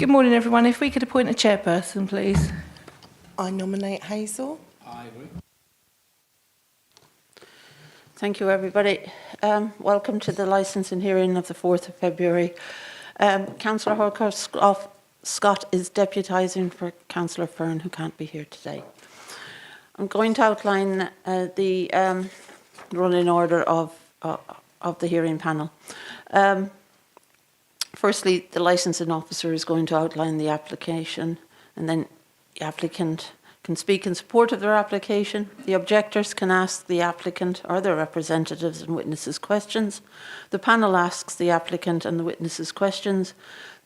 Good morning, everyone. If we could appoint a chairperson, please. I nominate Hazel. I agree. Thank you, everybody. Welcome to the licensing hearing of the 4th of February. Councillor Horkoff Scott is deputising for Councillor Fern, who can't be here today. I'm going to outline the running order of the hearing panel. Firstly, the licensing officer is going to outline the application, and then the applicant can speak in support of their application. The objectors can ask the applicant or their representatives and witnesses questions. The panel asks the applicant and the witnesses questions.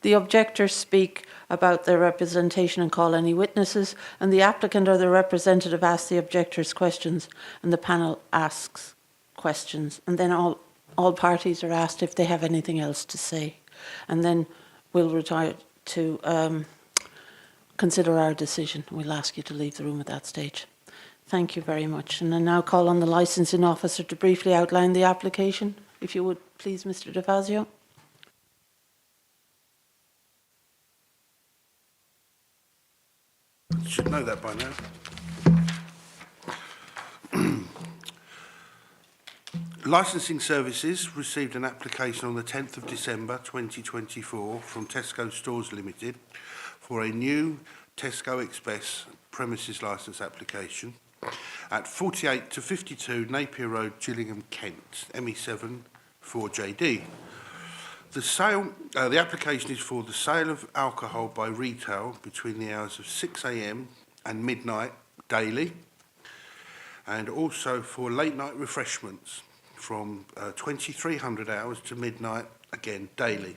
The objectors speak about their representation and call any witnesses, and the applicant or their representative asks the objectors questions, and the panel asks questions. And then all parties are asked if they have anything else to say. And then we'll retire to consider our decision. We'll ask you to leave the room at that stage. Thank you very much. And I now call on the licensing officer to briefly outline the application. If you would, please, Mr. De Fazio. You should know that by now. Licensing Services received an application on the 10th of December 2024 from Tesco Stores Limited for a new Tesco Express premises licence application at 48 to 52 Napier Road, Gillingham, Kent, ME7 4JD. The application is for the sale of alcohol by retail between the hours of 6 AM and midnight daily, and also for late night refreshments from 2300 hours to midnight, again daily.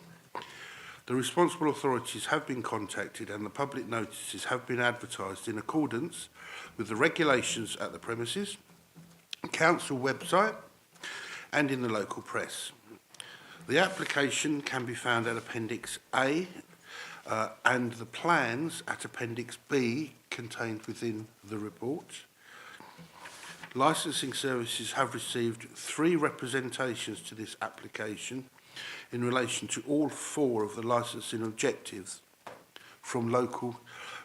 The responsible authorities have been contacted and the public notices have been advertised in accordance with the regulations at the premises, council website and in the local press. The application can be found at Appendix A and the plans at Appendix B contained within the report. Licensing Services have received 3 representations to this application in relation to all 4 of the licensing objectives from local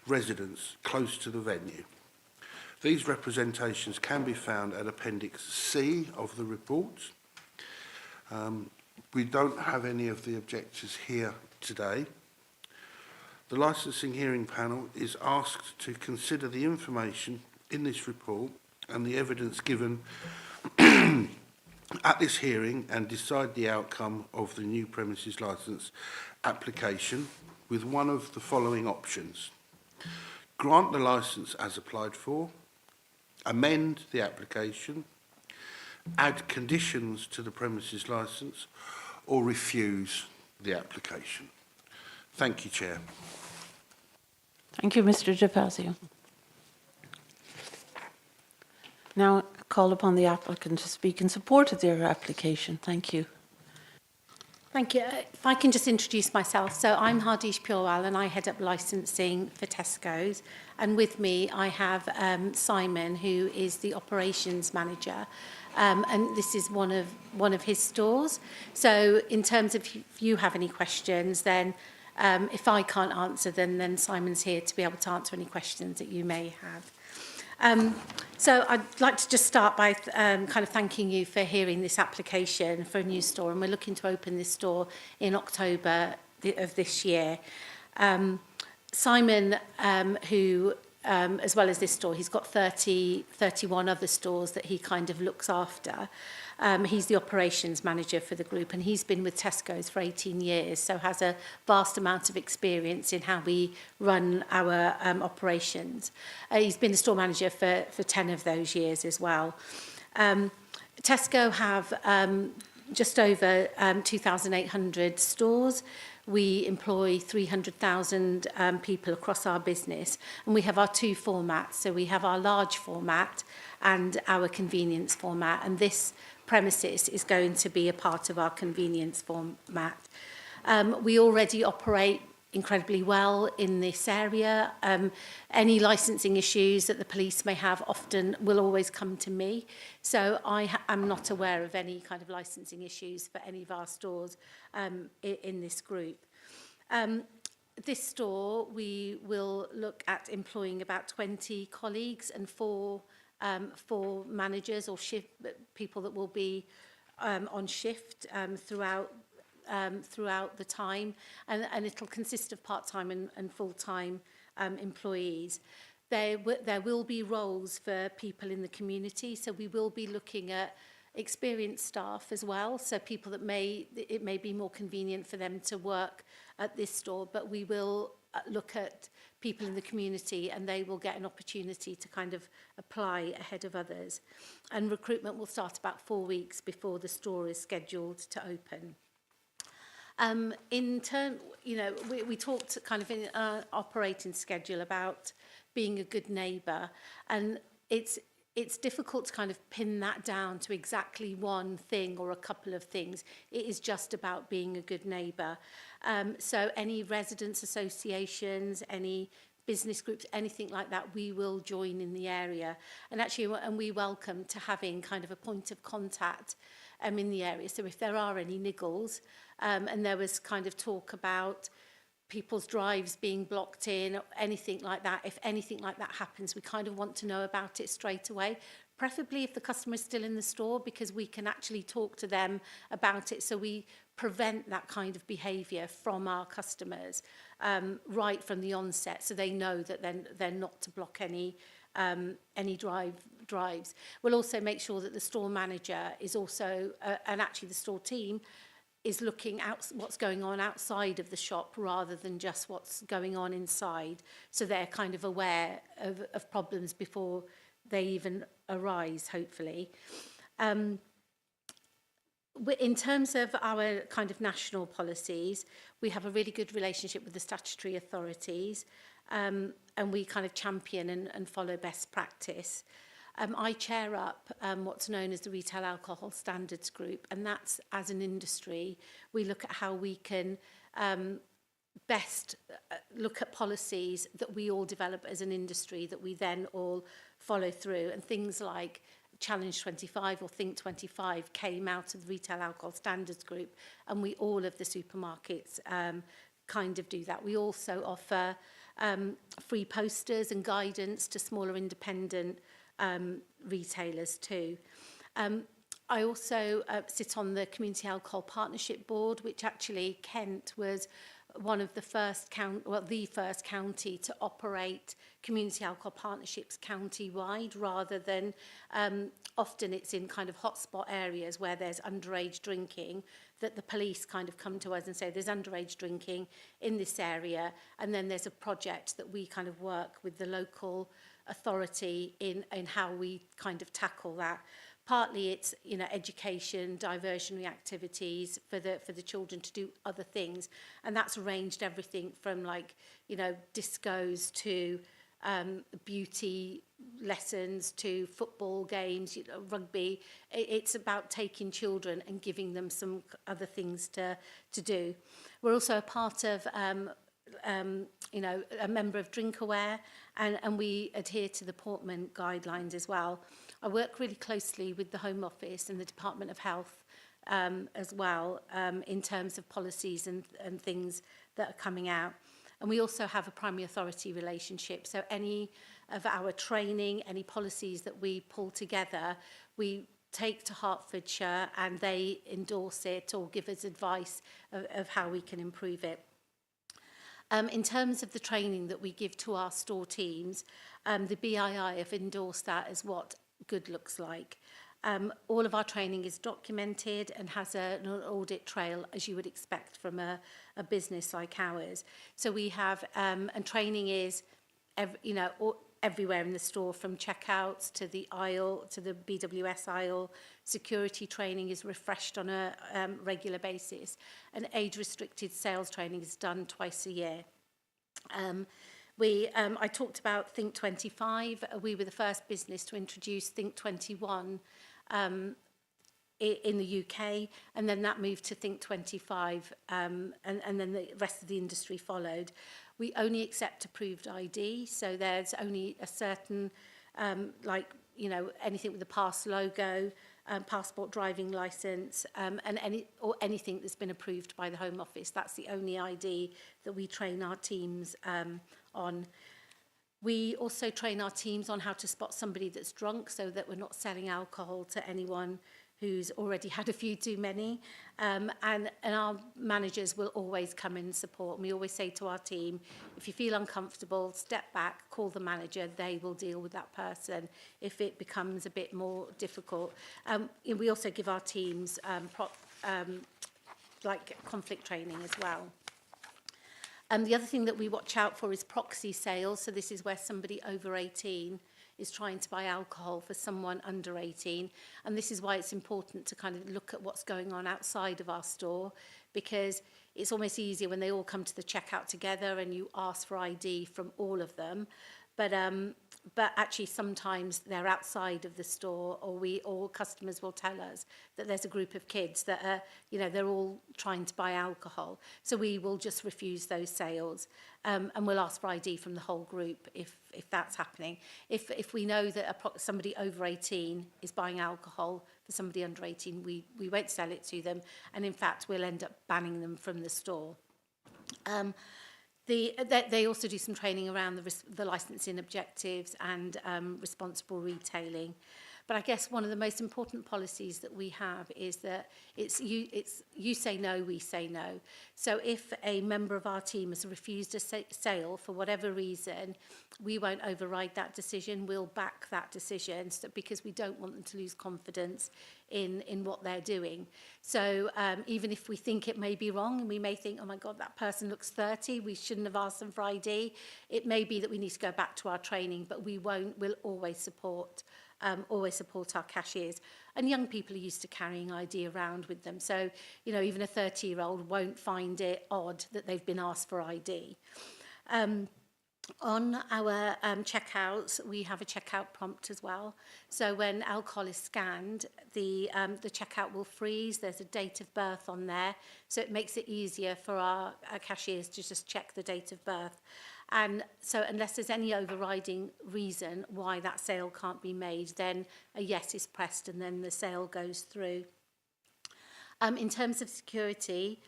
residents close to the venue. These representations can be found at Appendix C of the report. We don't have any of the objectors here today. The licensing hearing panel is asked to consider the information in this report and the evidence given at this hearing and decide the outcome of the new premises licence application with one of the following options: grant the licence as applied for, amend the application, add conditions to the premises licence, or refuse the application. Thank you, Chair. Thank you, Mr. De Fazio. Now I call upon the applicant to speak in support of their application. Thank you. Thank you. If I can just introduce myself. So I'm Hardish Purewal and I head up licensing for Tesco's. And with me I have Simon, who is the operations manager. And this is one of his stores. So in terms of if you have any questions, then if I can't answer them, then Simon's here to be able to answer any questions that you may have. So I'd like to just start by kind of thanking you for hearing this application for a new store, and we're looking to open this store in October of this year. Simon, who as well as this store, he's got 31 other stores that he kind of looks after. He's the operations manager for the group, and he's been with Tesco's for 18 years, so has a vast amount of experience in how we run our operations. He's been the store manager for 10 of those years as well. Tesco have just over 2,800 stores. We employ 300,000 people across our business, and we have our 2 formats. So we have our large format and our convenience format, and this premises is going to be a part of our convenience format. We already operate incredibly well in this area. Any licensing issues that the police may have often will always come to me. So I am not aware of any kind of licensing issues for any of our stores in this group. This store, we will look at employing about 20 colleagues and four managers or shift people that will be on shift throughout the time, and it'll consist of part-time and full-time employees. There will be roles for people in the community, so we will be looking at experienced staff as well, so people that it may be more convenient for them to work at this store, but we will look at people in the community and they will get an opportunity to kind of apply ahead of others. And recruitment will start about 4 weeks before the store is scheduled to open. In turn, you know, we talked kind of in our operating schedule about being a good neighbour, and it's difficult to kind of pin that down to exactly one thing or a couple of things. It is just about being a good neighbour. So any residents associations, any business groups, anything like that, we will join in the area. And actually, and we welcome to having kind of a point of contact in the area. So if there are any niggles, and there was kind of talk about people's drives being blocked in, or anything like that, if anything like that happens, we kind of want to know about it straight away, preferably if the customer is still in the store, because we can actually talk to them about it, so we prevent that kind of behaviour from our customers right from the onset, so they know that they're not to block any drives. We'll also make sure that the store manager is also, and actually the store team, is looking out what's going on outside of the shop rather than just what's going on inside. So they're kind of aware of problems before they even arise, hopefully. In terms of our kind of national policies, we have a really good relationship with the statutory authorities, and we kind of champion and follow best practice. I chair up what's known as the Retail Alcohol Standards Group, and that's, as an industry, we look at how we can best look at policies that we all develop as an industry that we then all follow through. And things like Challenge 25 or Think 25 came out of the Retail Alcohol Standards Group, and we all of the supermarkets kind of do that. We also offer free posters and guidance to smaller independent retailers too. I also sit on the Community Alcohol Partnership Board, which actually Kent was one of the first the first county to operate community alcohol partnerships county-wide, rather than often it's in kind of hotspot areas where there's underage drinking, that the police kind of come to us and say there's underage drinking in this area, and then there's a project that we kind of work with the local authority in how we kind of tackle that. Partly it's, you know, education, diversionary activities for the children to do other things, and that's ranged everything from, like, you know, discos to beauty lessons to football games, you know, rugby. It's about taking children and giving them some other things to do. We're also a part of you know, a member of Drinkaware, and we adhere to the Portman guidelines as well. I work really closely with the Home Office and the Department of Health as well in terms of policies and things that are coming out. And we also have a primary authority relationship. So any of our training, any policies that we pull together, we take to Hertfordshire and they endorse it or give us advice of how we can improve it. In terms of the training that we give to our store teams, the BII have endorsed that as what good looks like. All of our training is documented and has an audit trail, as you would expect from a business like ours. So we have, and training is, you know, everywhere in the store, from checkouts to the aisle, to the BWS aisle. Security training is refreshed on a regular basis, and age-restricted sales training is done twice a year. I talked about Think 25. We were the first business to introduce Think 21 in the UK, and then that moved to Think 25, and then the rest of the industry followed. We only accept approved ID, so there's only a certain, like, you know, anything with the pass logo, passport, driving licence, and anything that's been approved by the Home Office. That's the only ID that we train our teams on. We also train our teams on how to spot somebody that's drunk, so that we're not selling alcohol to anyone who's already had a few too many. And our managers will always come in and support. And we always say to our team, if you feel uncomfortable, step back, call the manager, they will deal with that person if it becomes a bit more difficult. We also give our teams like conflict training as well. The other thing that we watch out for is proxy sales. So this is where somebody over 18 is trying to buy alcohol for someone under 18. And this is why it's important to kind of look at what's going on outside of our store, because it's almost easier when they all come to the checkout together and you ask for ID from all of them. But actually sometimes they're outside of the store, or customers will tell us that there's a group of kids that are, they're all trying to buy alcohol. So we will just refuse those sales, and we'll ask for ID from the whole group if that's happening. If we know that somebody over 18 is buying alcohol for somebody under 18, we won't sell it to them, and in fact we'll end up banning them from the store. They also do some training around the licensing objectives and responsible retailing. But I guess one of the most important policies that we have is that it's you say no, we say no. So if a member of our team has refused a sale for whatever reason, we won't override that decision. We'll back that decision, because we don't want them to lose confidence in what they're doing. So even if we think it may be wrong, and we may think, oh my God, that person looks 30, we shouldn't have asked them for ID, it may be that we need to go back to our training, but we'll always support our cashiers. And young people are used to carrying ID around with them. So, even a 30-year-old won't find it odd that they've been asked for ID. On our checkouts, we have a checkout prompt as well. So when alcohol is scanned, the checkout will freeze. There's a date of birth on there, so it makes it easier for our cashiers to just check the date of birth. And so unless there's any overriding reason why that sale can't be made, then a yes is pressed and then the sale goes through. In terms of security,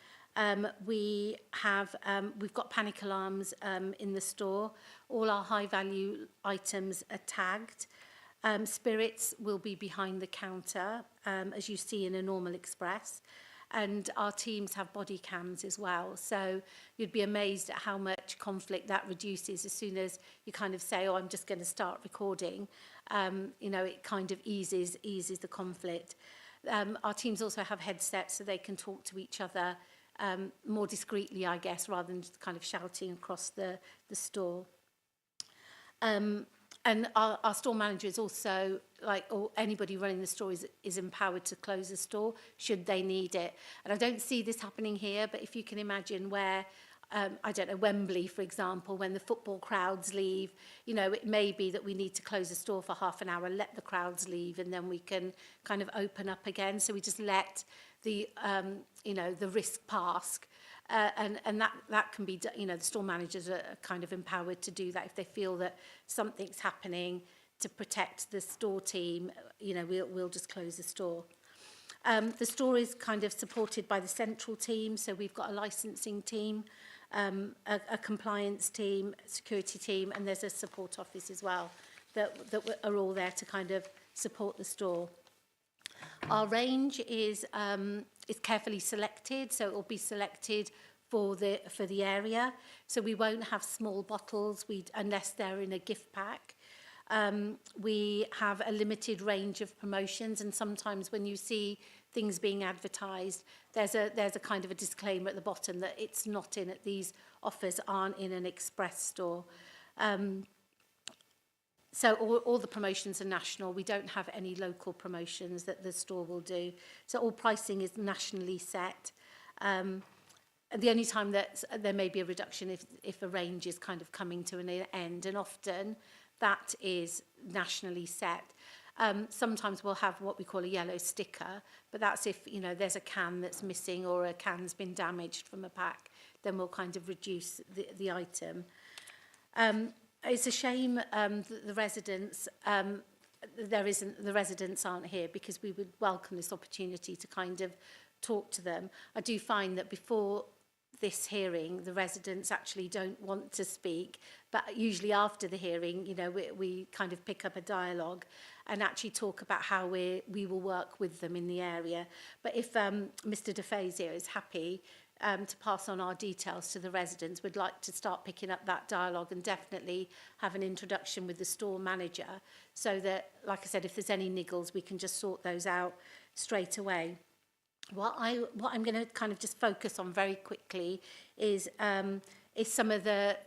we've got panic alarms in the store. All our high value items are tagged. Spirits will be behind the counter, as you see in a normal express. And our teams have body cams as well. So you'd be amazed at how much conflict that reduces as soon as you kind of say, oh, I'm just going to start recording. It kind of eases the conflict. Our teams also have headsets so they can talk to each other more discreetly, I guess, rather than just kind of shouting across the store. And our store manager is also, or anybody running the store is empowered to close the store should they need it. And I don't see this happening here, but if you can imagine where, I don't know, Wembley, for example, when the football crowds leave, it may be that we need to close the store for half an hour, let the crowds leave, and then we can kind of open up again. So we just let the risk pass. And that can be, the store managers are kind of empowered to do that if they feel that something's happening to protect the store team. We'll just close the store. The store is kind of supported by the central team, so we've got a licensing team, a compliance team, security team, and there's a support office as well that are all there to kind of support the store. Our range is carefully selected, so it will be selected for the area. So we won't have small bottles unless they're in a gift pack. We have a limited range of promotions, and sometimes when you see things being advertised, there's a kind of a disclaimer at the bottom that it's not in it. These offers aren't in an express store. So all the promotions are national. We don't have any local promotions that the store will do. So all pricing is nationally set. The only time that there may be a reduction if a range is kind of coming to an end, and often that is nationally set. Sometimes we'll have what we call a yellow sticker, but that's if there's a can that's missing or a can's been damaged from a pack, then we'll kind of reduce the item. It's a shame that the residents the residents aren't here, because we would welcome this opportunity to kind of talk to them. I do find that before this hearing, the residents actually don't want to speak, but usually after the hearing, you know, we kind of pick up a dialogue and actually talk about how we will work with them in the area. But if Mr. DeFazio is happy to pass on our details to the residents, we'd like to start picking up that dialogue and definitely have an introduction with the store manager, so that, like I said, if there's any niggles, we can just sort those out straight away. What I'm going to kind of just focus on very quickly is some of the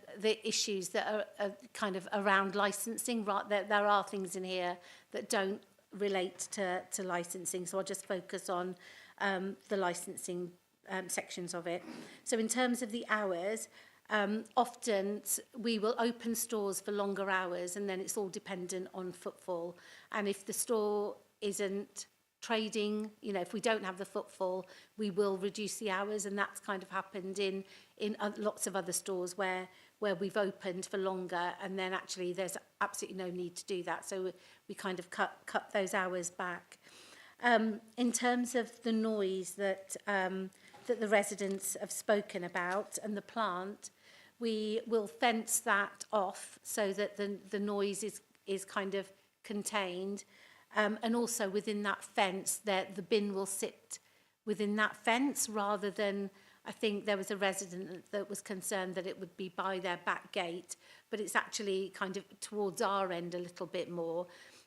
issues that are kind of around licensing. Right, there are things in here that don't relate to licensing, so I'll just focus on the licensing sections of it. So in terms of the hours, often we will open stores for longer hours, and then it's all dependent on footfall. And if the store isn't trading, you know, if we don't have the footfall, we will reduce the hours, and that's kind of happened in lots of other stores where we've opened for longer, and then actually there's absolutely no need to do that, so we kind of cut those hours back. In terms of the noise that the residents have spoken about and the plant, we will fence that off so that the noise is kind of contained. And also within that fence, the bin will sit within that fence, rather than, I think there was a resident that was concerned that it would be by their back gate, but it's actually kind of towards our end a little bit more.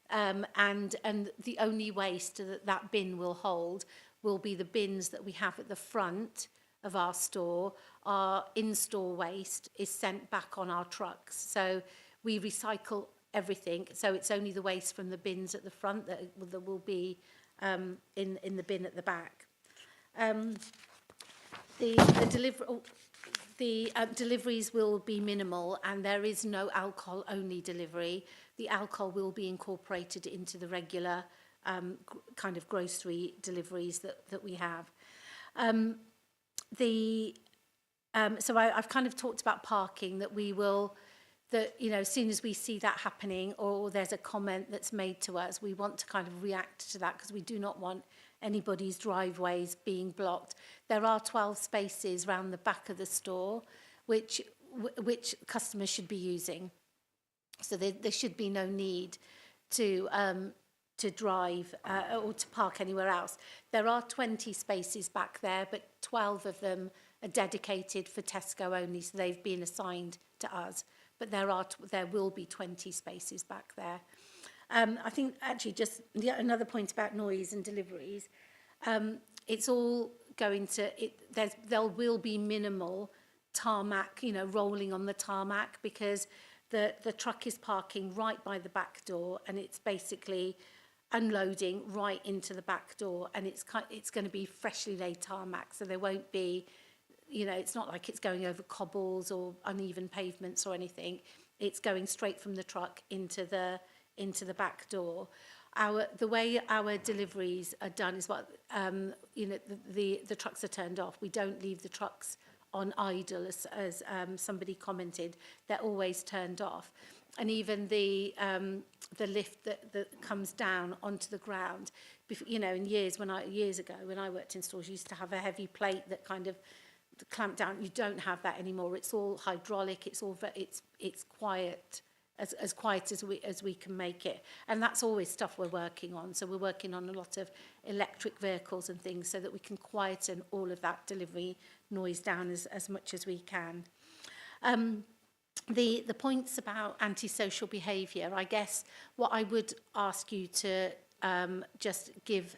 And the only waste that bin will hold will be the bins that we have at the front of our store. Our in-store waste is sent back on our trucks. So we recycle everything, so it's only the waste from the bins at the front that will be in the bin at the back. Deliveries will be minimal, and there is no alcohol only delivery. The alcohol will be incorporated into the regular kind of grocery deliveries that we have. So I've kind of talked about parking, that we will, that, you know, as soon as we see that happening, or there's a comment that's made to us, we want to kind of react to that, because we do not want anybody's driveways being blocked. There are 12 spaces around the back of the store, which customers should be using. So there should be no need to drive or to park anywhere else. There are 20 spaces back there, but 12 of them are dedicated for Tesco only, so they've been assigned to us. But there will be 20 spaces back there. I think actually just another point about noise and deliveries. It's all going to, there will be minimal tarmac, you know, rolling on the tarmac, because the truck is parking right by the back door, and it's basically unloading right into the back door, and it's going to be freshly laid tarmac, so there won't be, you know, it's not like it's going over cobbles or uneven pavements or anything. It's going straight from the truck into the back door. The way our deliveries are done is what, you know, the trucks are turned off. We don't leave the trucks on idle, as somebody commented. They're always turned off. And even the lift that comes down onto the ground, you know, years ago when I worked in stores, you used to have a heavy plate that kind of clamped down. You don't have that anymore. It's all hydraulic. It's quiet, as quiet as we can make it, and that's always stuff we're working on. So we're working on a lot of electric vehicles and things, so that we can quieten all of that delivery noise down as much as we can. The points about antisocial behaviour, I guess what I would ask you to just give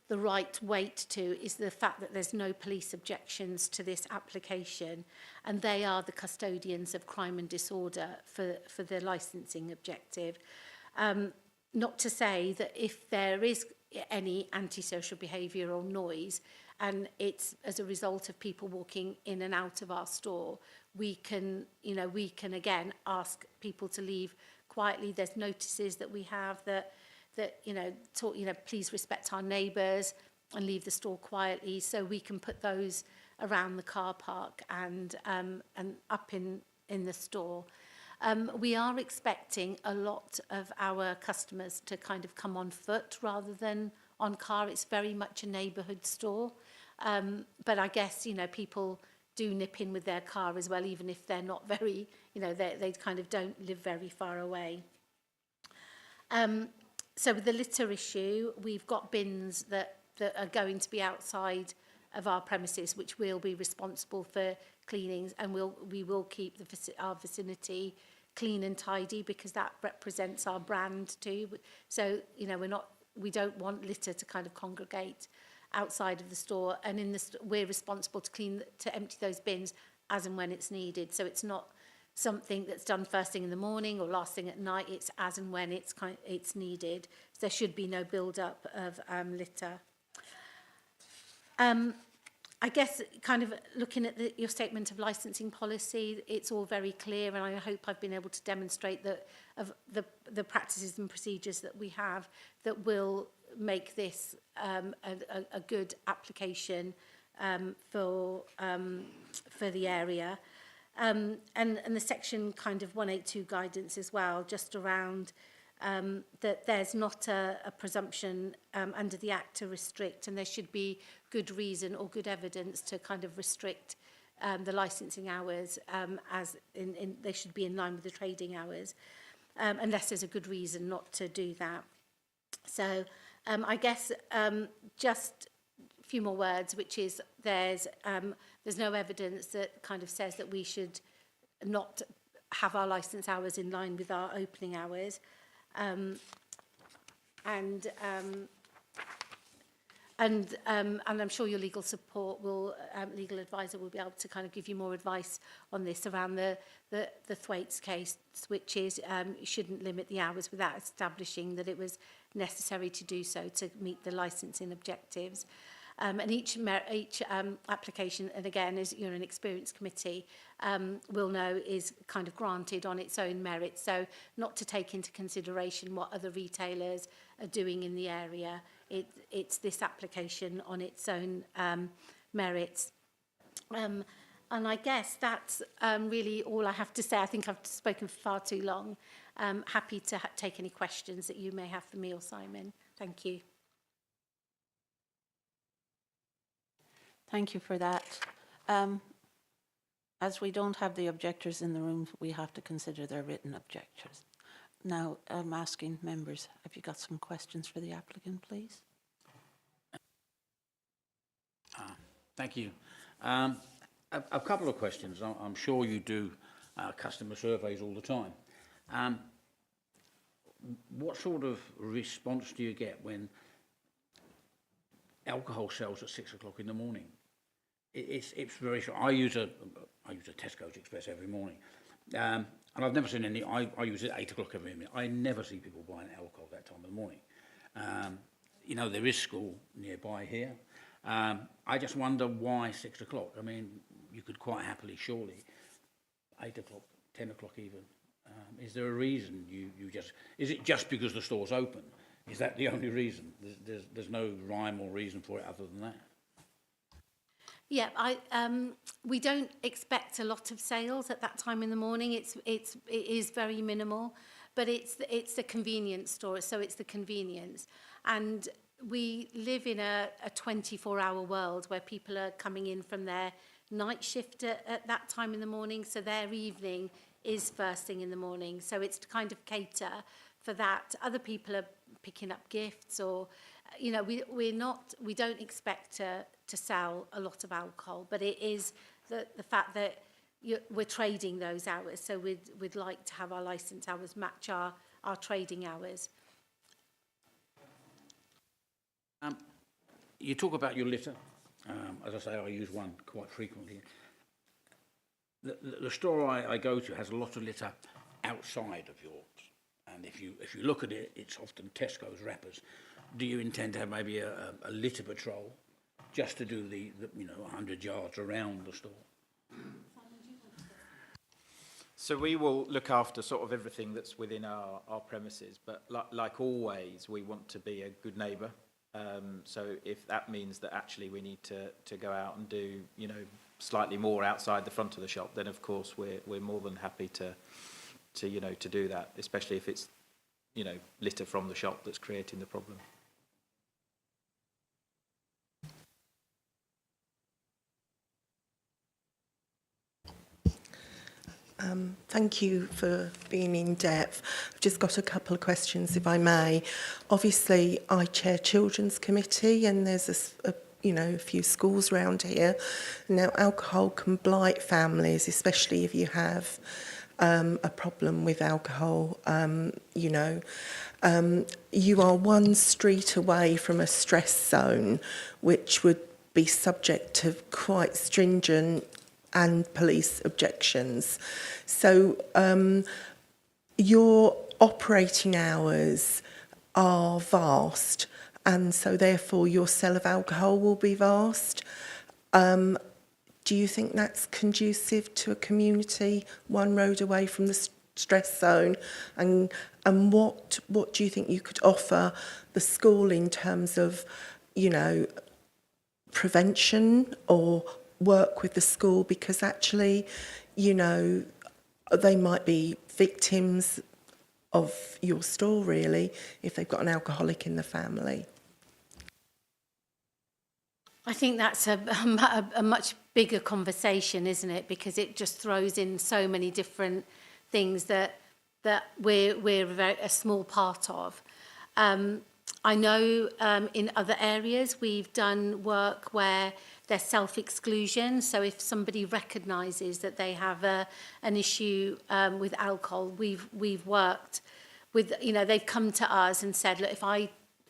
the right weight to is the fact that there's no police objections to this application, and they are the custodians of crime and disorder for the licensing objective. Not to say that if there is any antisocial behaviour or noise, and it's as a result of people walking in and out of our store, we can again ask people to leave quietly. There's notices that we have that please respect our neighbours and leave the store quietly, so we can put those around the car park and up in the store. We are expecting a lot of our customers to kind of come on foot rather than on car. It's very much a neighbourhood store. But I guess, you know, people do nip in with their car as well, even if they're not very, you know, they kind of don't live very far away. So with the litter issue, we've got bins that are going to be outside of our premises, which will be responsible for cleanings, and we will keep our vicinity clean and tidy, because that represents our brand too. So, you know, we don't want litter to kind of congregate outside of the store, and we're responsible to empty those bins as and when it's needed. So it's not something that's done first thing in the morning or last thing at night. It's as and when it's needed. So there should be no build-up of litter. I guess kind of looking at your statement of licensing policy, it's all very clear, and I hope I've been able to demonstrate that of the practices and procedures that we have that will make this a good application for the area. And the section kind of 182 guidance as well, just around that there's not a presumption under the Act to restrict, and there should be good reason or good evidence to kind of restrict the licensing hours, as they should be in line with the trading hours, unless there's a good reason not to do that. So I guess just a few more words, which is there's no evidence that kind of says that we should not have our license hours in line with our opening hours. And I'm sure your legal support legal advisor will be able to kind of give you more advice on this around the Thwaites case, which is you shouldn't limit the hours without establishing that it was necessary to do so to meet the licensing objectives. And each application, and again, as you're an experienced committee, will know is kind of granted on its own merit. So not to take into consideration what other retailers are doing in the area. It's this application on its own merits. And I guess that's really all I have to say. I think I've spoken for far too long. Happy to take any questions that you may have for me or Simon. Thank you. Thank you for that. As we don't have the objectors in the room, we have to consider their written objectors. Now, I'm asking members, have you got some questions for the applicant, please? Thank you. A couple of questions. I'm sure you do customer surveys all the time. What sort of response do you get when alcohol sells at 6 o'clock in the morning? It's very short. I use a Tesco's Express every morning, and I've never seen any. I use it at 8 o'clock every morning. I never see people buying alcohol that time of the morning. You know, there is school nearby here. I just wonder why 6 o'clock. I mean, you could quite happily, surely, 8 o'clock, 10 o'clock even. Is there a reason you just? Is it just because the store's open? Is that the only reason? There's no rhyme or reason for it other than that? Yeah, we don't expect a lot of sales at that time in the morning. It is very minimal, but it's a convenience store, so it's the convenience. And we live in a 24-hour world where people are coming in from their night shift at that time in the morning, so their evening is first thing in the morning. So it's to kind of cater for that. Other people are picking up gifts, or you know, we don't expect to sell a lot of alcohol, but it is the fact that we're trading those hours, so we'd like to have our license hours match our trading hours. You talk about your litter. As I say, I use one quite frequently. The store I go to has a lot of litter outside of yours. And if you look at it, it's often Tesco's wrappers. Do you intend to have maybe a litter patrol just to do the 100 yards around the store? So we will look after sort of everything that's within our premises, but like always, we want to be a good neighbour. So if that means that actually we need to go out and do slightly more outside the front of the shop, then of course we're more than happy to you know, to do that, especially if it's, you know, litter from the shop that's creating the problem. Thank you for being in depth. I've just got a couple of questions, if I may. Obviously, I chair Children's Committee, and there's a few schools around here. Now, alcohol can blight families, especially if you have a problem with alcohol. You are one street away from a stress zone, which would be subject to quite stringent and police objections. So your operating hours are vast, and so therefore your sale of alcohol will be vast. Do you think that's conducive to a community one road away from the stress zone? And what do you think you could offer the school in terms of, you know, prevention or work with the school? Because actually, you know, they might be victims of your store, really, if they've got an alcoholic in the family. I think that's a much bigger conversation, isn't it? Because it just throws in so many different things that we're a small part of. I know in other areas we've done work where there's self-exclusion. So if somebody recognises that they have an issue with alcohol, we've worked with, you know, they've come to us and said, look,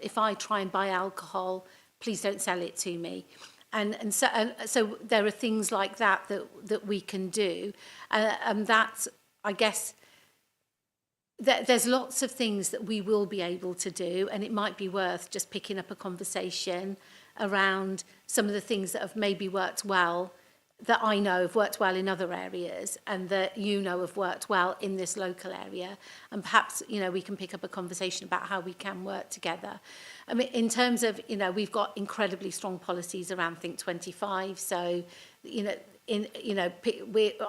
if I try and buy alcohol, please don't sell it to me. And so there are things like that we can do. And that's, I guess, there's lots of things that we will be able to do, and it might be worth just picking up a conversation around some of the things that have maybe worked well, that I know have worked well in other areas, and that you know have worked well in this local area. And perhaps, you know, we can pick up a conversation about how we can work together. I mean, in terms of, you know, we've got incredibly strong policies around Think 25. So,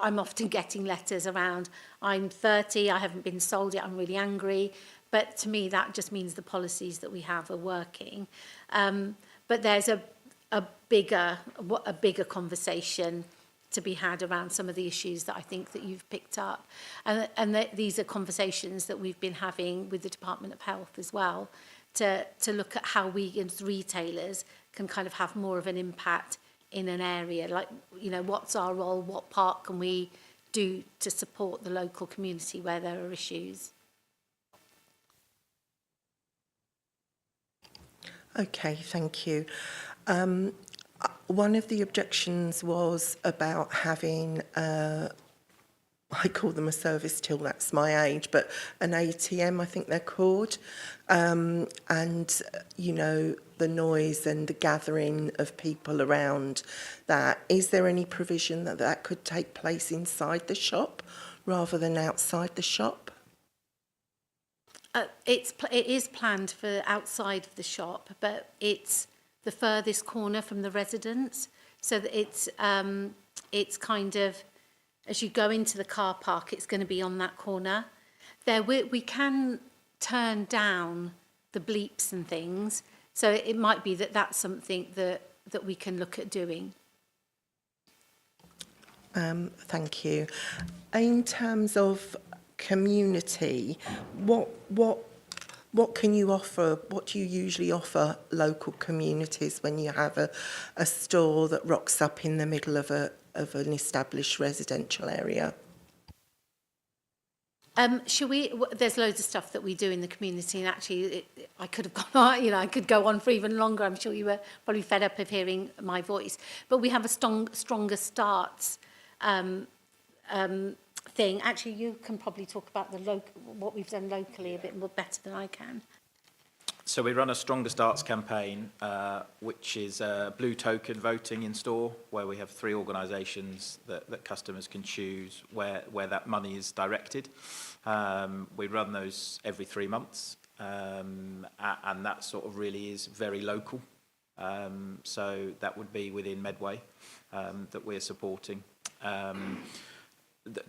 I'm often getting letters around, I'm 30, I haven't been sold yet, I'm really angry. But to me, that just means the policies that we have are working. But there's a bigger conversation to be had around some of the issues that I think that you've picked up. And that these are conversations that we've been having with the Department of Health as well, to look at how we as retailers can kind of have more of an impact in an area. Like, you know, what's our role? What part can we do to support the local community where there are issues? Okay, thank you. One of the objections was about having, I call them a service till, that's my age, but an ATM, I think they're called. And, you know, the noise and the gathering of people around that. Is there any provision that could take place inside the shop rather than outside the shop? It is planned for outside of the shop, but it's the furthest corner from the residents, so that it's kind of, as you go into the car park, it's going to be on that corner. There we can turn down the bleeps and things, so it might be that that's something that we can look at doing. Thank you. In terms of community, what can you offer? What do you usually offer local communities when you have a store that rocks up in the middle of an established residential area? There's loads of stuff that we do in the community, and actually I could have gone on, you know, I could go on for even longer. I'm sure you were probably fed up of hearing my voice, but we have a stronger starts thing. Actually, you can probably talk about what we've done locally a bit more better than I can. So we run a Stronger Starts campaign, which is blue token voting in store, where we have 3 organisations that customers can choose where that money is directed. We run those every 3 months, and that sort of really is very local. So that would be within Medway that we're supporting.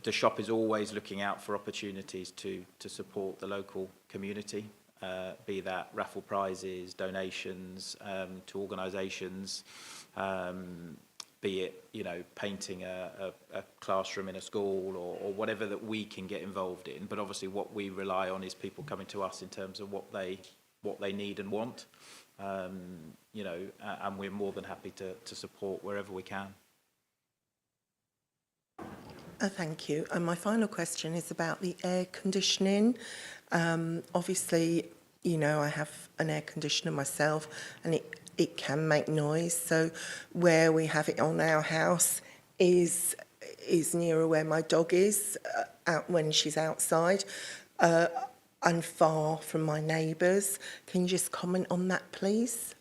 the shop is always looking out for opportunities to support the local community, be that raffle prizes, donations to organisations, be it, you know, painting a classroom in a school or whatever that we can get involved in. But obviously what we rely on is people coming to us in terms of what they need and want, you know, and we're more than happy to support wherever we can. Thank you. And my final question is about the air conditioning. Obviously, you know, I have an air conditioner myself, and it can make noise. So where we have it on our house is nearer where my dog is out when she's outside, and far from my neighbours. Can you just comment on that, please?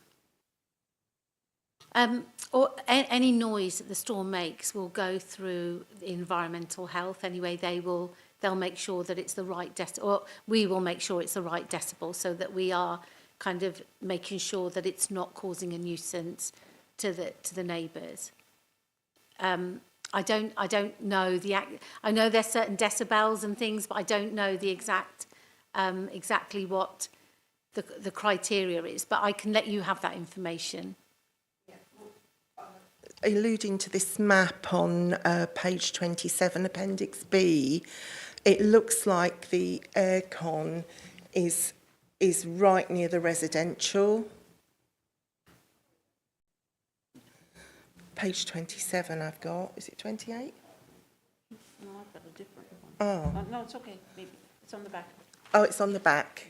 Or any noise that the store makes will go through environmental health anyway. They'll make sure that it's the right or we will make sure it's the right decibel, so that we are kind of making sure that it's not causing a nuisance to the neighbours. I don't know I know there's certain decibels and things, but I don't know the exactly what the criteria is. But I can let you have that information. Alluding to this map on page 27, Appendix B, it looks like the aircon is right near the residential. Page 27 I've got. Is it 28? No, I've got a different one. Oh. No, it's okay. Maybe it's on the back. Oh, it's on the back.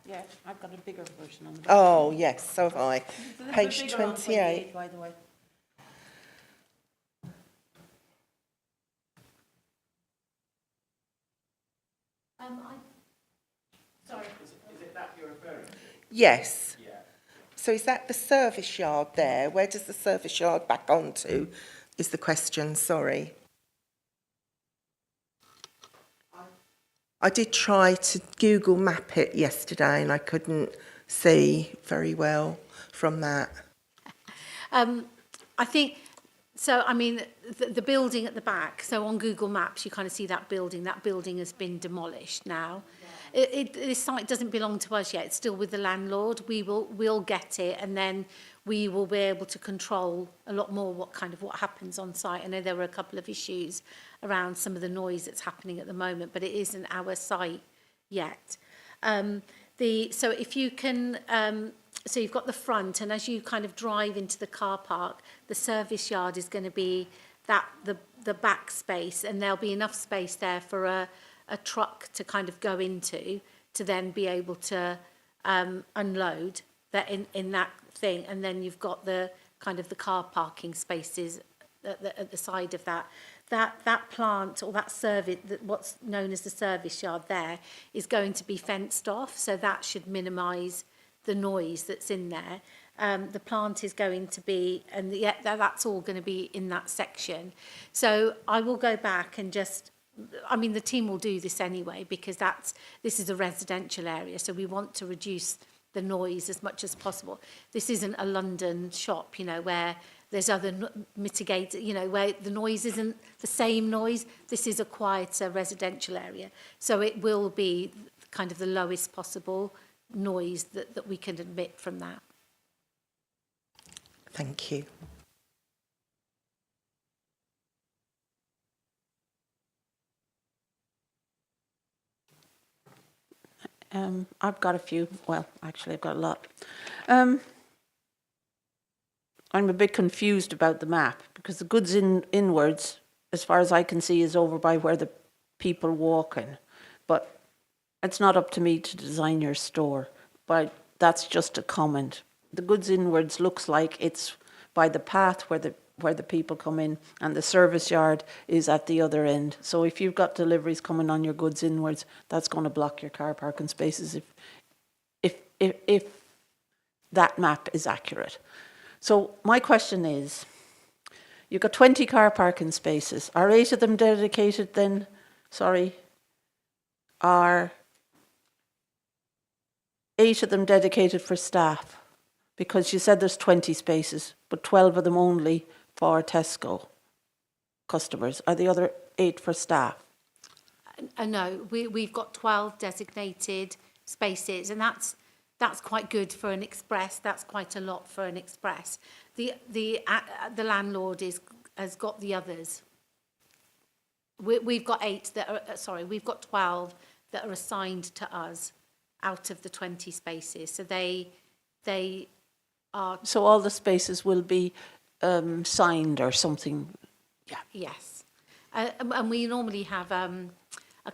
Yeah, I've got a bigger version on the back. Oh, yes, so have I. It's a little Page bit bigger on 28. by the way. Sorry. Is it that you're referring to? Yes. Yeah. So is that the service yard there? Where does the service yard back onto, is the question, sorry. I did try to Google map it yesterday and I couldn't see very well from that. I think, so I mean, the building at the back, so on Google Maps you kind of see that building has been demolished now. This site doesn't belong to us yet, it's still with the landlord. We'll get it, and then we will be able to control a lot more what happens on site. I know there were a couple of issues around some of the noise that's happening at the moment, but it isn't our site yet. So if you can, so you've got the front, and as you kind of drive into the car park, the service yard is going to be the back space, and there'll be enough space there for a truck to kind of go into to then be able to unload that in that thing. And then you've got the kind of the car parking spaces at the side of that plant, or that service, what's known as the service yard there, is going to be fenced off, so that should minimise the noise that's in there. The plant is going to be, and that's all going to be in that section. So I will go back and just, I mean, the team will do this anyway, because this is a residential area, so we want to reduce the noise as much as possible. This isn't a London shop, you know, where there's other mitigated, you know, where the noise isn't the same noise. This is a quieter residential area, so it will be kind of the lowest possible noise that we can emit from that. Thank you. I've got a few. Well, actually, I've got a lot. I'm a bit confused about the map, because the goods inwards, as far as I can see, is over by where the people walking. But it's not up to me to design your store. But that's just a comment. The goods inwards looks like it's by the path where the people come in, and the service yard is at the other end. So if you've got deliveries coming on your goods inwards, that's going to block your car parking spaces if that map is accurate. So my question is, you've got 20 car parking spaces. Are 8 of them dedicated then? Sorry. Are 8 of them dedicated for staff? Because you said there's 20 spaces, but 12 of them only for Tesco. customers? Are the other 8 for staff? No, we've got 12 designated spaces, and that's quite good for an express. That's quite a lot for an express. The landlord has got the others. We've got 8 that are, we've got 12 that are assigned to us out of the 20 spaces. So they are. So all the spaces will be signed or something? Yeah. Yes. And we normally have a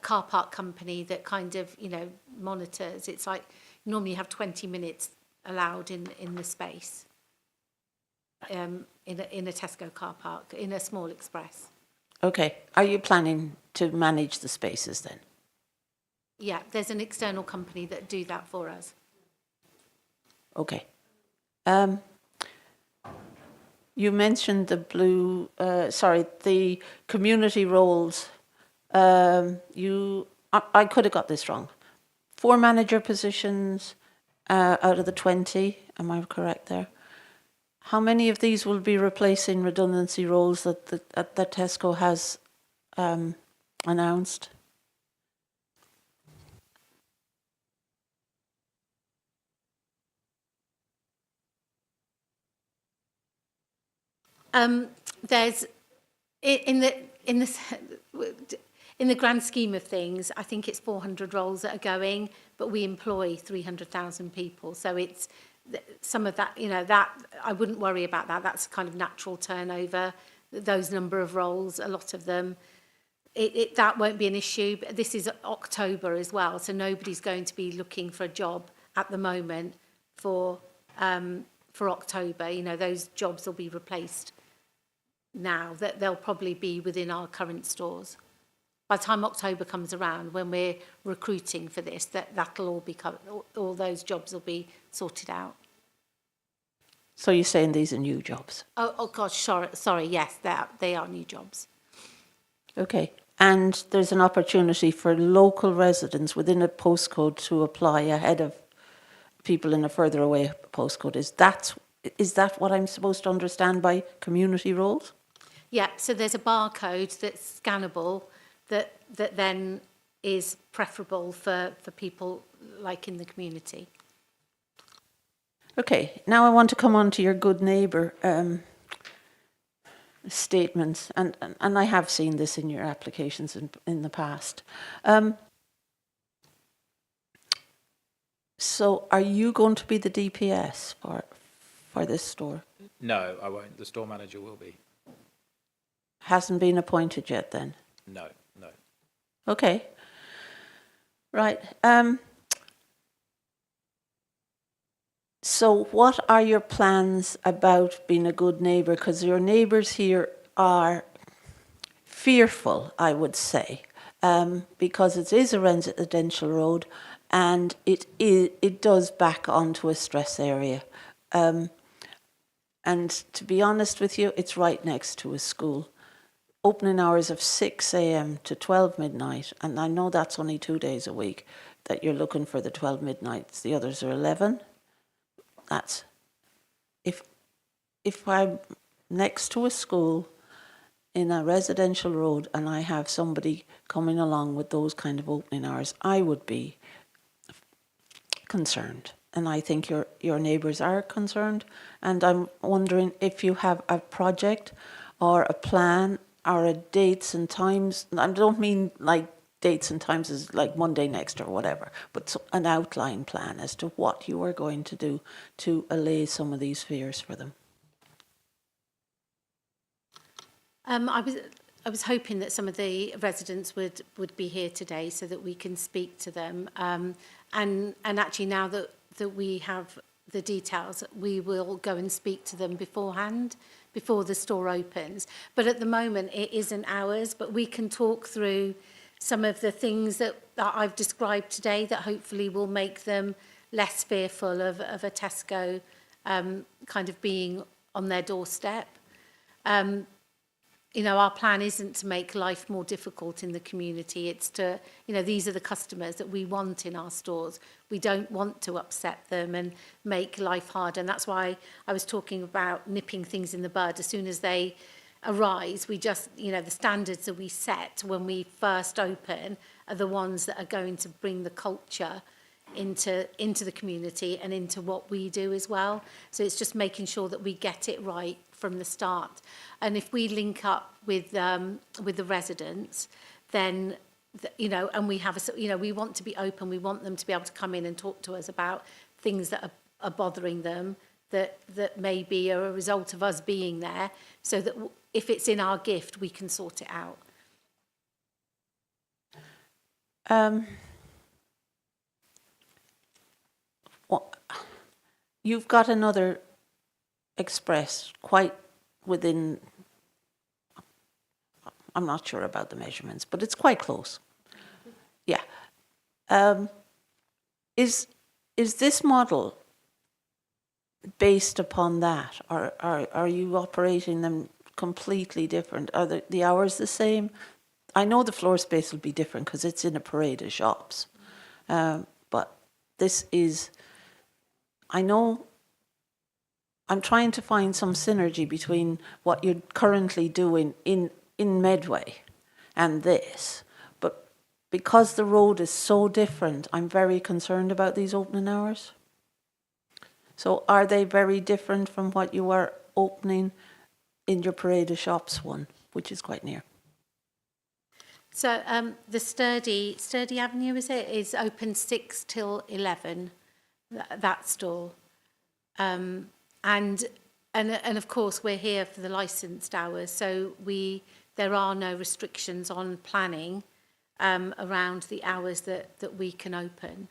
car park company that kind of, monitors. It's like normally you have 20 minutes allowed in the space, in a Tesco car park, in a small express. Okay. Are you planning to manage the spaces then? Yeah, there's an external company that do that for us. Okay. You mentioned the the community roles. I could have got this wrong. 4 manager positions out of the 20. Am I correct there? How many of these will be replacing redundancy roles that Tesco has announced? There's in the grand scheme of things, I think it's 400 roles that are going, but we employ 300,000 people. So it's some of that, that I wouldn't worry about that. That's kind of natural turnover, those number of roles, a lot of them. That won't be an issue. But this is October as well, so nobody's going to be looking for a job at the moment for October. Those jobs will be replaced now. That they'll probably be within our current stores. By the time October comes around, when we're recruiting for this, that'll all be covered. All those jobs will be sorted out. So you're saying these are new jobs? Oh gosh, sorry. Yes, they are new jobs. Okay. And there's an opportunity for local residents within a postcode to apply ahead of people in a further away postcode. Is that what I'm supposed to understand by community roles? Yeah, so there's a barcode that's scannable that then is preferable for people like in the community. Okay, now I want to come on to your good neighbour statements, and I have seen this in your applications in the past. So are you going to be the DPS for this store? No, I won't. The store manager will be. Hasn't been appointed yet then? No. Okay. Right. So what are your plans about being a good neighbour? Because your neighbours here are fearful, I would say, because it is a residential road and it does back onto a stress area. And to be honest with you, it's right next to a school. Opening hours of 6 a.m. to 12 midnight, and I know that's only 2 days a week that you're looking for the 12 midnights. The others are 11. That's if I'm next to a school in a residential road and I have somebody coming along with those kind of opening hours, I would be concerned. And I think your neighbours are concerned. And I'm wondering if you have a project or a plan or a dates and times. I don't mean like dates and times as like Monday next or whatever, but an outline plan as to what you are going to do to allay some of these fears for them. I was hoping that some of the residents would be here today so that we can speak to them. And actually now that we have the details, we will go and speak to them beforehand, before the store opens. But at the moment it isn't ours, but we can talk through some of the things that I've described today that hopefully will make them less fearful of a Tesco kind of being on their doorstep. Our plan isn't to make life more difficult in the community. It's to, these are the customers that we want in our stores. We don't want to upset them and make life hard. And that's why I was talking about nipping things in the bud. As soon as they arise. We just, you know, the standards that we set when we first open are the ones that are going to bring the culture into the community and into what we do as well. So it's just making sure that we get it right from the start. And if we link up with the residents, then you know, and we have a, you know, we want to be open. We want them to be able to come in and talk to us about things that are bothering them, that maybe are a result of us being there, so that if it's in our gift, we can sort it out. You've got another express quite within, I'm not sure about the measurements, but it's quite close. Yeah. Is this model based upon that, or are you operating them completely different? Are the hours the same? I know the floor space will be different because it's in a parade of shops, but this is, I know, I'm trying to find some synergy between what you're currently doing in Medway and this, but because the road is so different, I'm very concerned about these opening hours. So are they very different from what you are opening in your parade of shops one, which is quite near? So the Sturdy Avenue, is open 6 till 11, that store. And of course we're here for the licensed hours, so there are no restrictions on planning around the hours that we can open.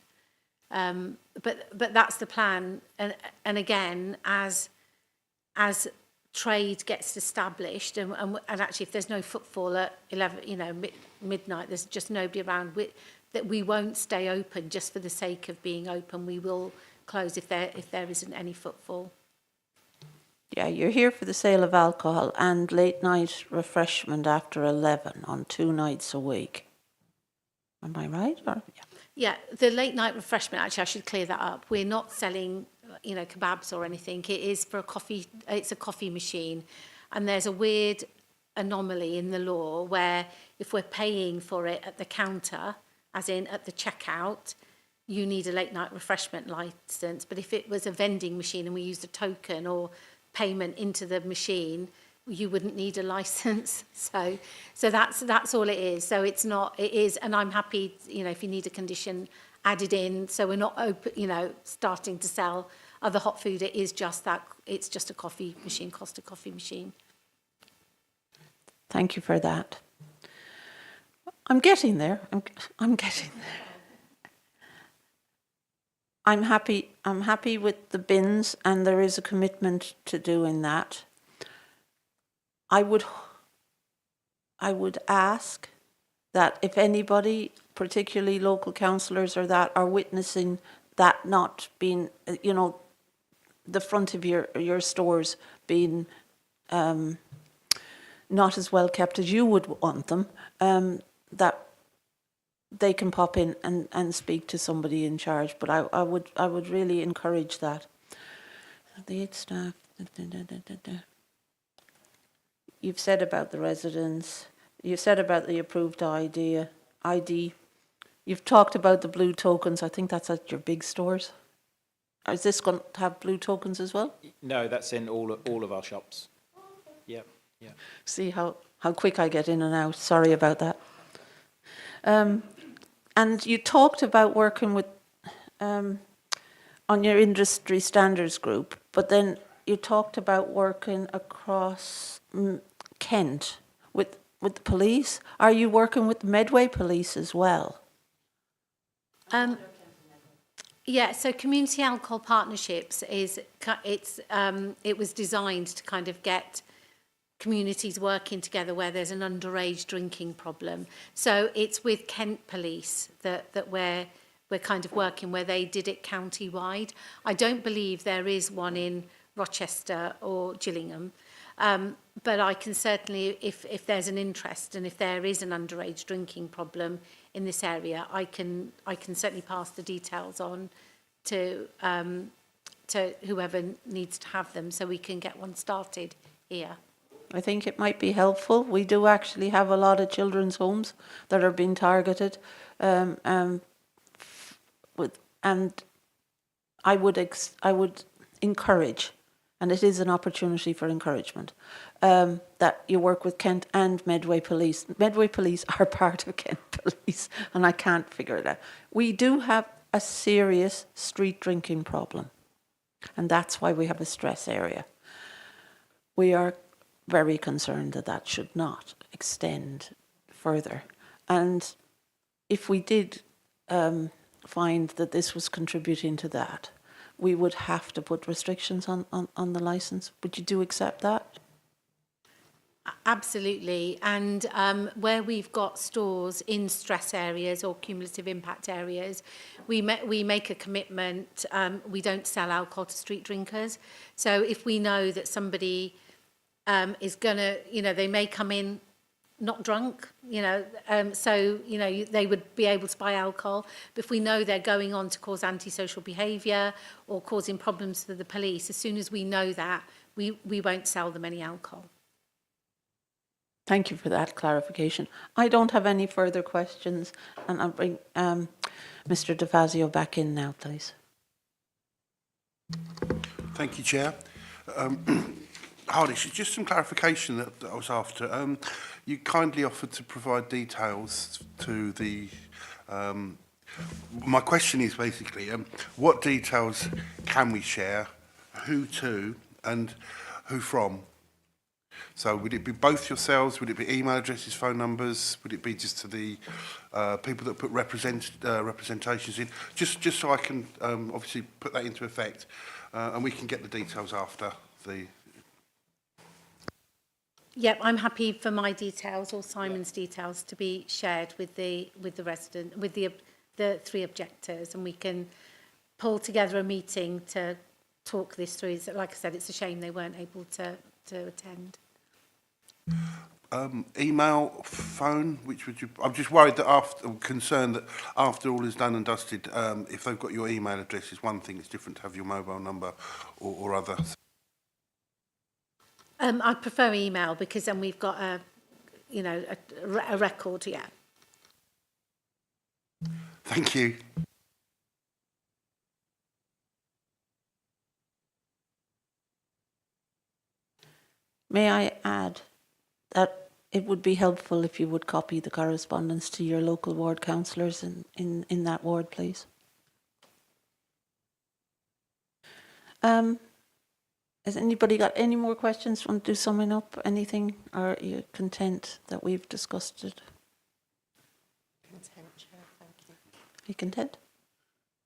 But that's the plan, and again, as trade gets established, and actually if there's no footfall at 11, you know, midnight, there's just nobody around, that we won't stay open just for the sake of being open. We will close if there isn't any footfall. Yeah, you're here for the sale of alcohol and late night refreshment after 11 on 2 nights a week. Am I right? Or, yeah. Yeah, the late night refreshment, actually I should clear that up. We're not selling, you know, kebabs or anything. It is for a coffee, it's a coffee machine. And there's a weird anomaly in the law where if we're paying for it at the counter, as in at the checkout, you need a late night refreshment license. But if it was a vending machine and we used a token or payment into the machine, you wouldn't need a license. So that's all it is. So it's not, it is, and I'm happy, you know, if you need a condition added in, so we're not open, you know, starting to sell other hot food. It is just that, it's just a coffee machine, Costa coffee machine. Thank you for that. I'm getting there. I'm getting there. I'm happy with the bins, and there is a commitment to doing that. I would ask that if anybody, particularly local councillors or that, are witnessing that not being, you know, the front of your stores being not as well kept as you would want them, that they can pop in and speak to somebody in charge. But I would really encourage that. The 8 staff. You've said about the residents. You've said about the approved ID. You've talked about the blue tokens. I think that's at your big stores. Is this going to have blue tokens as well? No, that's in all of our shops. Yeah. See how quick I get in and out. Sorry about that. And you talked about working with on your industry standards group, but then you talked about working across Kent with the police. Are you working with Medway police as well? Yeah, so community alcohol partnerships it was designed to kind of get communities working together where there's an underage drinking problem. So it's with Kent Police that we're kind of working, where they did it county-wide. I don't believe there is one in Rochester or Gillingham, but I can certainly, if there's an interest and if there is an underage drinking problem in this area, I can certainly pass the details on to whoever needs to have them, so we can get one started here. I think it might be helpful. We do actually have a lot of children's homes that are being targeted, and I would encourage, and it is an opportunity for encouragement, that you work with Kent and Medway Police. Medway Police are part of Kent Police, and I can't figure it out. We do have a serious street drinking problem, and that's why we have a stress area. We are very concerned that that should not extend further. And if we did find that this was contributing to that, we would have to put restrictions on the licence. Would you do accept that? Absolutely. And where we've got stores in stress areas or cumulative impact areas, we make a commitment. We don't sell alcohol to street drinkers. So if we know that somebody is going to, they may come in not drunk, so, they would be able to buy alcohol. But if we know they're going on to cause antisocial behaviour or causing problems for the police, as soon as we know that, we won't sell them any alcohol. Thank you for that clarification. I don't have any further questions, and I'll bring Mr. DeFazio back in now, please. Thank you, Chair. Hardish, just some clarification that I was after. You kindly offered to provide details to the... my question is basically, what details can we share, who to, and who from? So would it be both yourselves? Would it be email addresses, phone numbers? Would it be just to the people that put representations in? Just so I can obviously put that into effect, and we can get the details after the... Yep, I'm happy for my details or Simon's details to be shared with the resident, with the three objectors, and we can pull together a meeting to talk this through. Like I said, it's a shame they weren't able to attend. Email, phone, which would you... I'm just worried that I'm concerned that after all is done and dusted, if they've got your email address, it's one thing, it's different to have your mobile number or other. I prefer email because then we've got a record, yeah. Thank you. May I add that it would be helpful if you would copy the correspondence to your local ward councillors in that ward, please. Has anybody got any more questions? Want to do summing up anything, or are you content that we've discussed it? Content, Chair, thank you. Are you content?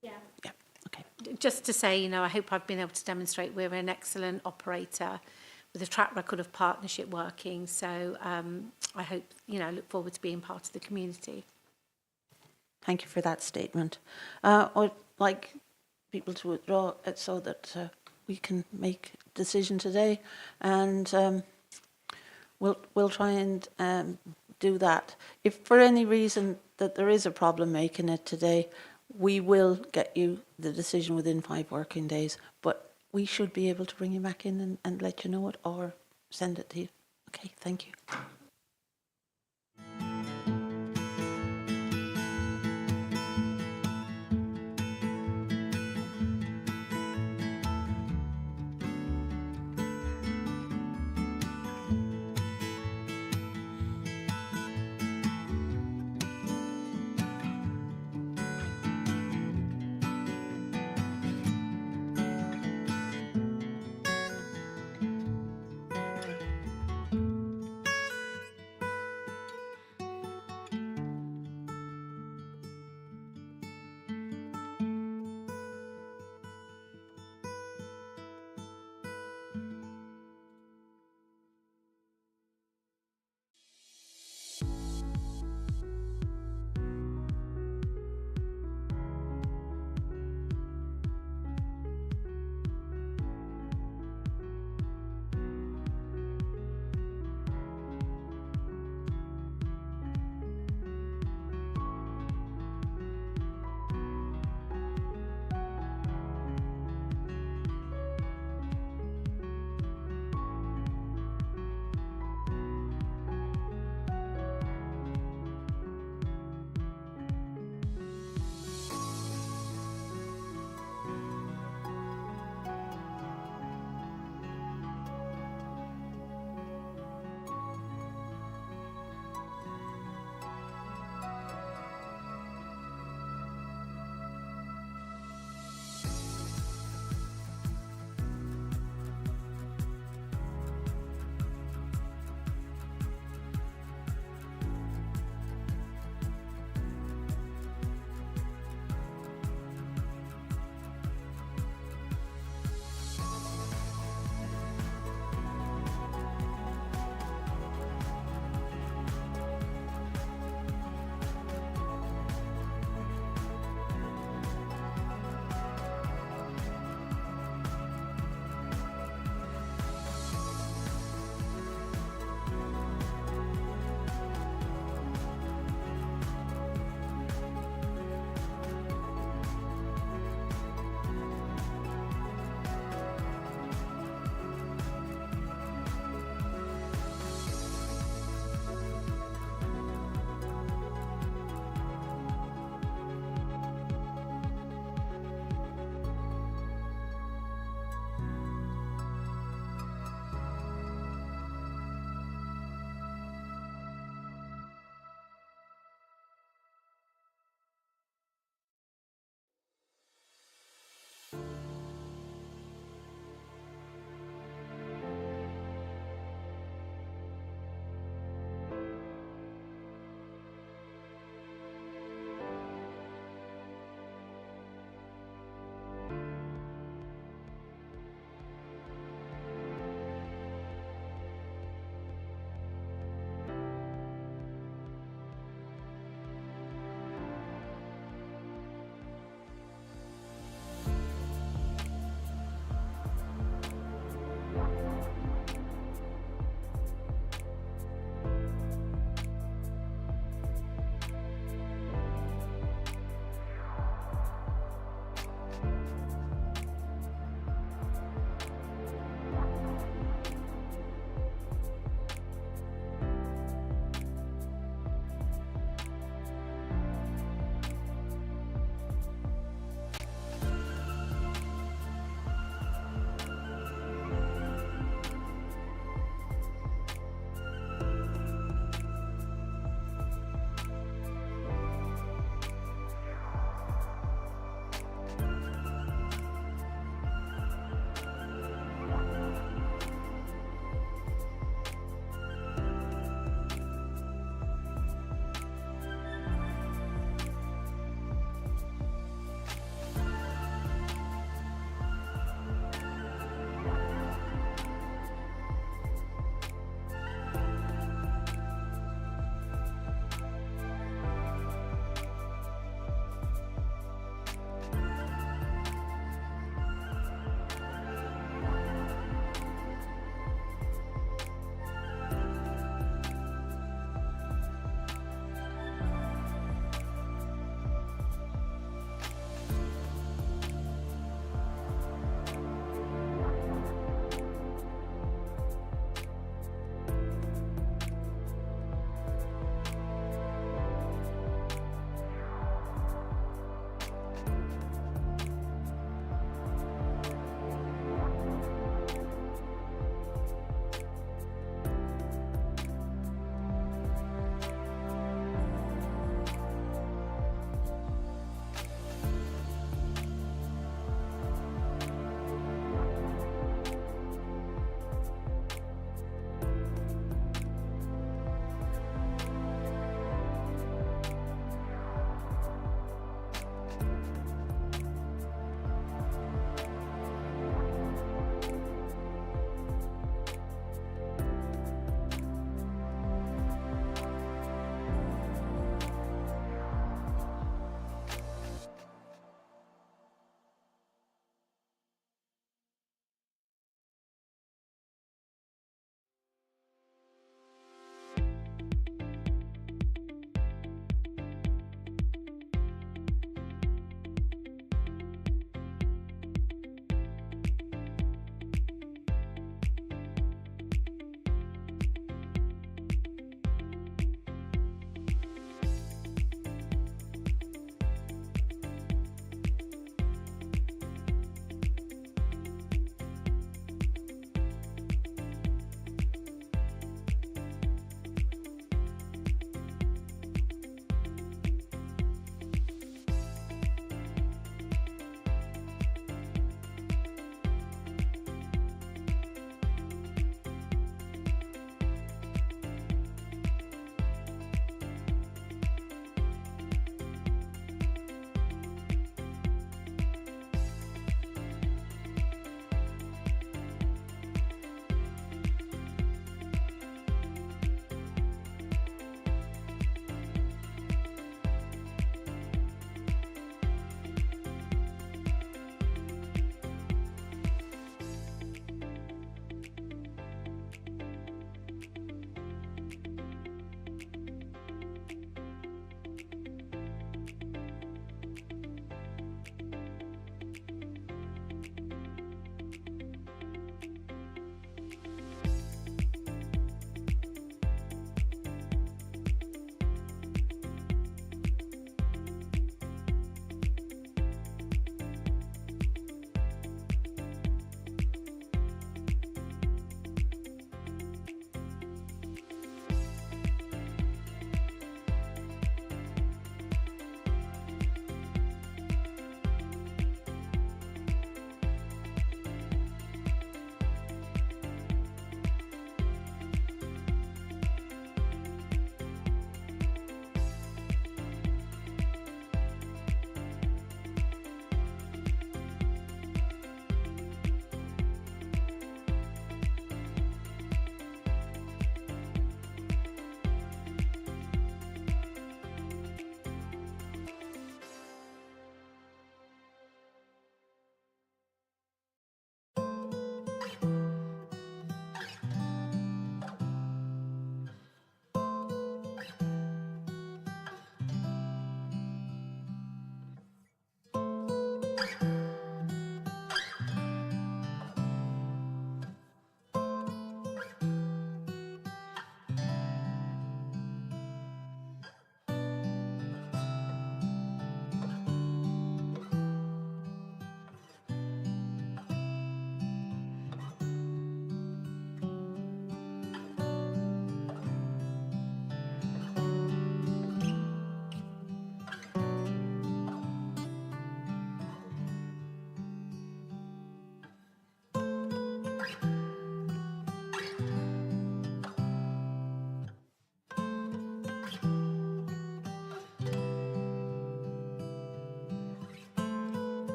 Yeah. Yeah, okay. Just to say, I hope I've been able to demonstrate we're an excellent operator with a track record of partnership working. So I hope, look forward to being part of the community. Thank you for that statement. I'd like people to withdraw it so that we can make a decision today, and we'll try and do that. If for any reason that there is a problem making it today, we will get you the decision within 5 working days, but we should be able to bring you back in and let you know it or send it to you. Okay, thank you.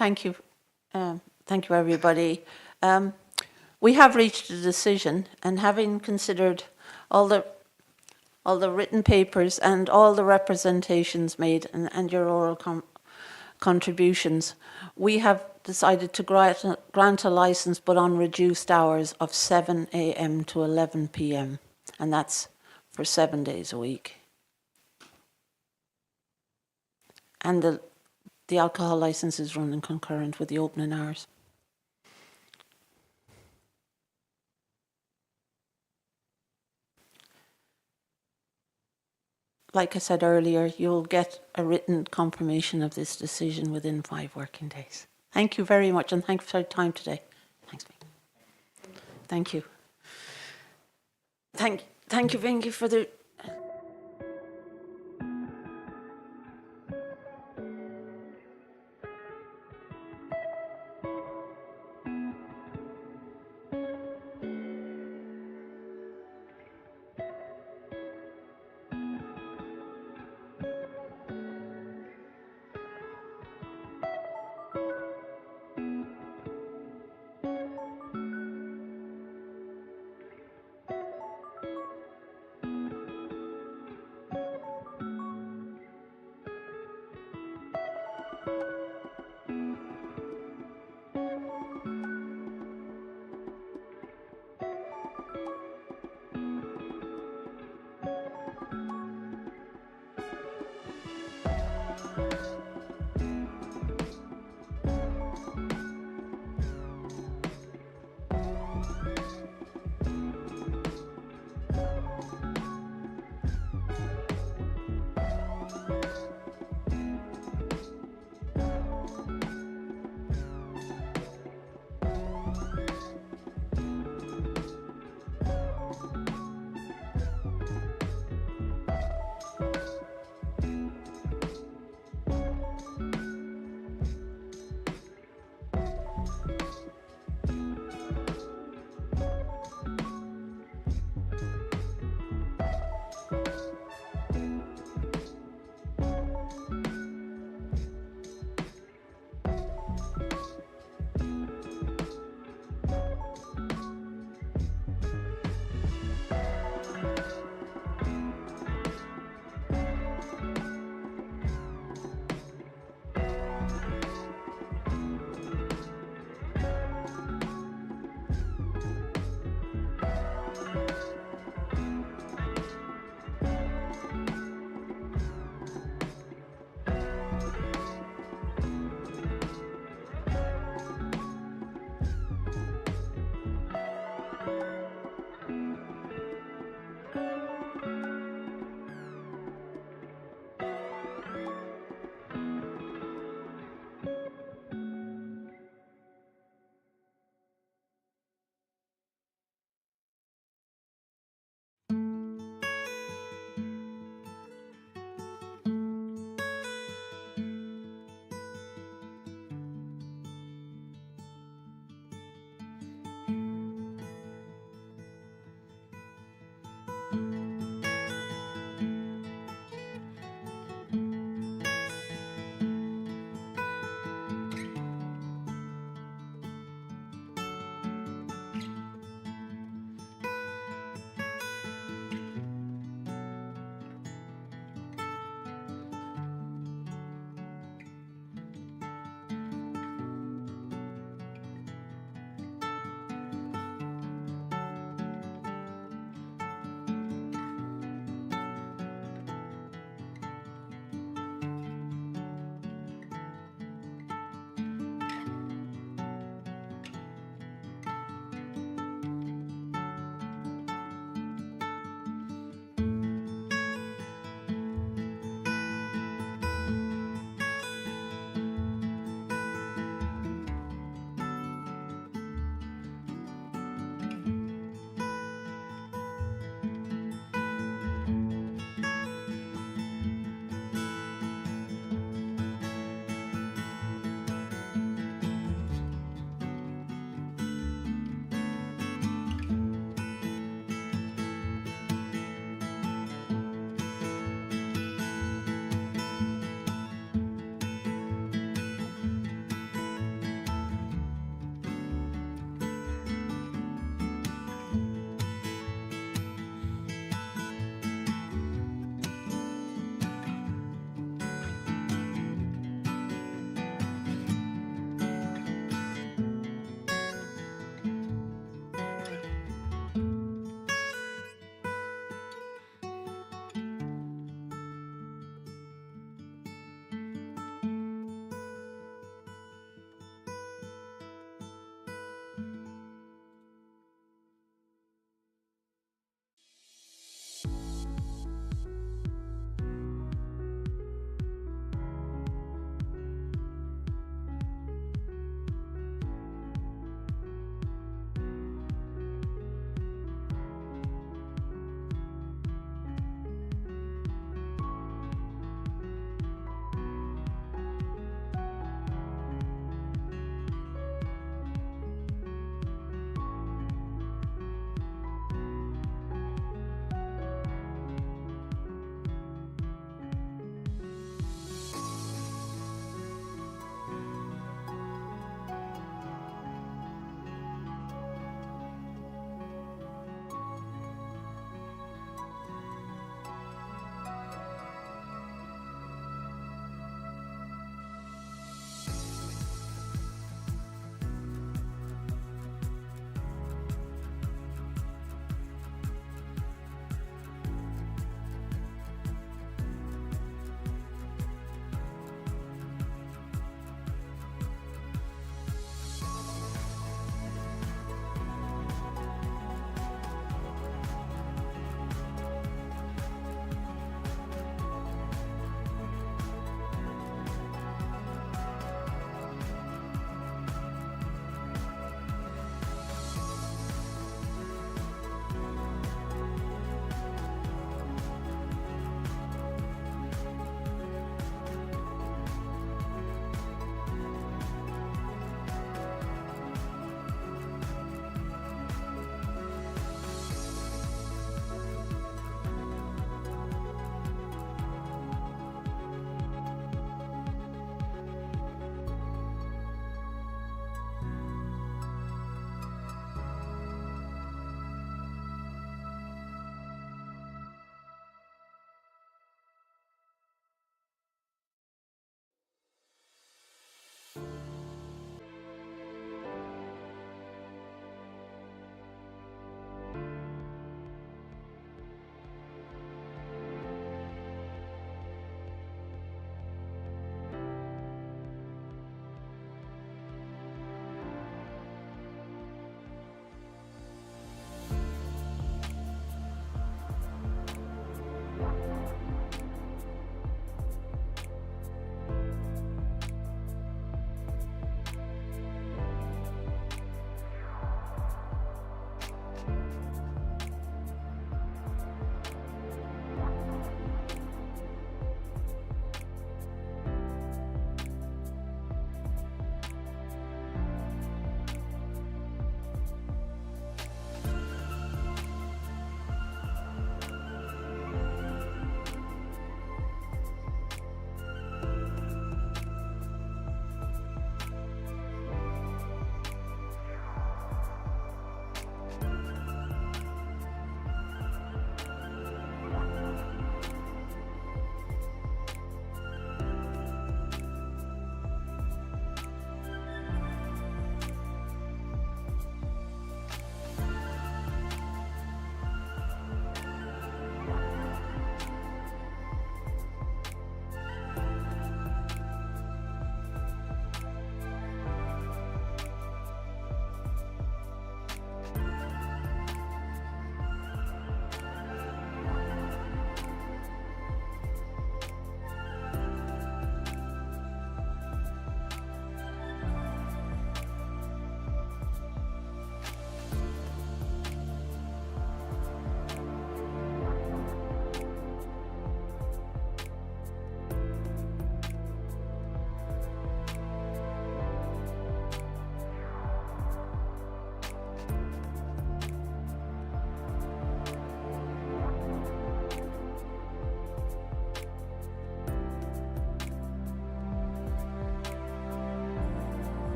Thank you. Thank you, everybody. We have reached a decision, and having considered all the written papers and all the representations made and your oral contributions, we have decided to grant a licence, but on reduced hours of 7 a.m. to 11 p.m. and that's for 7 days a week. And the alcohol licence is running concurrent with the opening hours. Like I said earlier, you'll get a written confirmation of this decision within 5 working days. Thank you very much, and thanks for your time today. Thanks, Vicky. Thank you. Thank you, Vicky, for the